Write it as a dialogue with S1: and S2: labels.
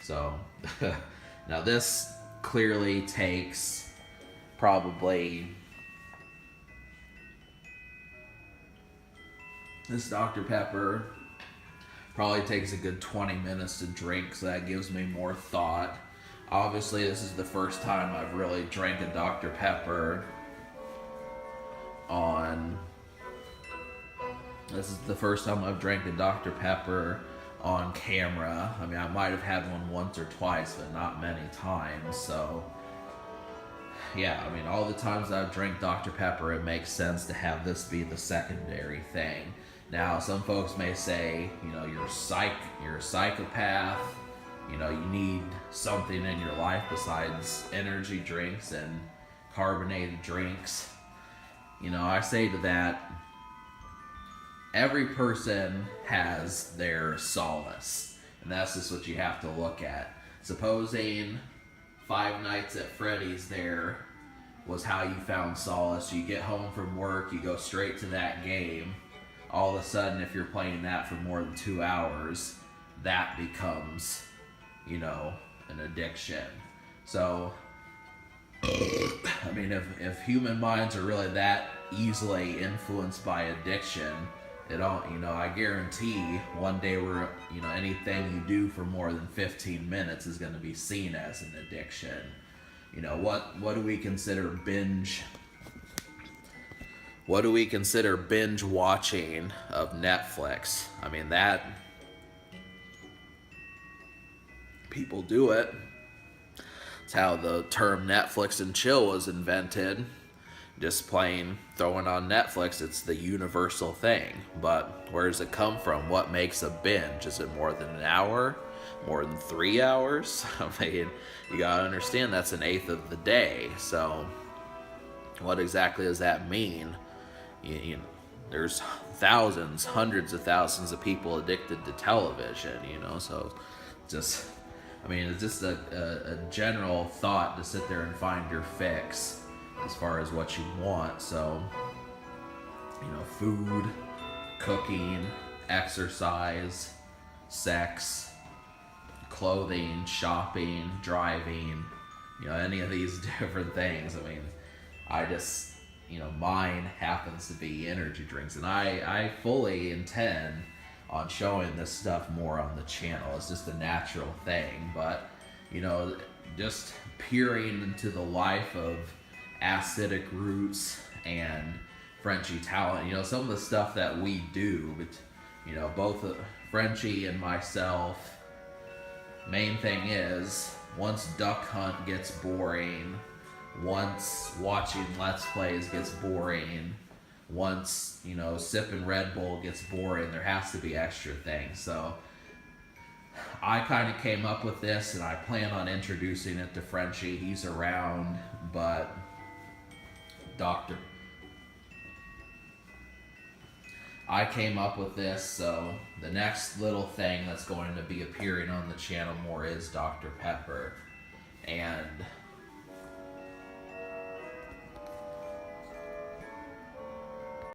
S1: So now this clearly takes probably, this Dr. Pepper probably takes a good 20 minutes to drink, so that gives me more thought. Obviously, this is the first time I've really drank a Dr. Pepper on. This is the first time I've drank a Dr. Pepper on camera. I mean, I might have had one once or twice, but not many times. So, yeah, I mean, all the times I've drank Dr. Pepper, it makes sense to have this be the secondary thing. Now, some folks may say, you're a psychopath. You need something in your life besides energy drinks and carbonated drinks. I say to that, every person has their solace, and that's just what you have to look at. Supposing Five Nights at Freddy's there was how you found solace. You get home from work, you go straight to that game. All of a sudden, if you're playing that for more than 2 hours, that becomes, an addiction. So, I mean, if human minds are really that easily influenced by addiction, I guarantee one day anything you do for more than 15 minutes is going to be seen as an addiction. What do we consider binge? What do we consider binge watching of Netflix? I mean, that people do it. It's how the term Netflix and chill was invented. Just throwing on Netflix, it's the universal thing. But where does it come from? What makes a binge? Is it more than an hour? More than 3 hours? I mean, you gotta understand that's an eighth of the day. So, what exactly does that mean? There's thousands, hundreds of thousands of people addicted to television, so it's just a general thought to sit there and find your fix as far as what you want. So, food, cooking, exercise, sex, clothing, shopping, driving, any of these different things. I mean, I just, mine happens to be energy drinks, and I fully intend on showing this stuff more on the channel. It's just a natural thing, but, just peering into the life of acidic roots and Frenchie talent, some of the stuff that we do, but, both Frenchie and myself, main thing is, once duck hunt gets boring, once watching Let's Plays gets boring, once, sipping Red Bull gets boring, there has to be extra things. So I kind of came up with this, and I plan on introducing it to Frenchie. He's around, but I came up with this, so the next little thing that's going to be appearing on the channel more is Dr. Pepper. And